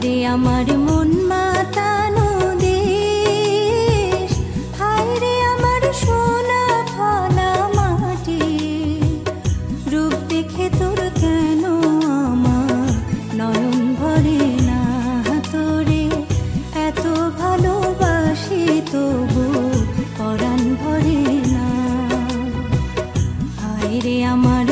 রে আমার মন মাতানো দেশ, হায় রে আমার সোনা ফলা মাটি, রূপ দেখে তোর কেন আমার নয়ন ভরে না, তোরে এত ভালোবাসি তবু পরাণ ভরে না। হায় রে আমার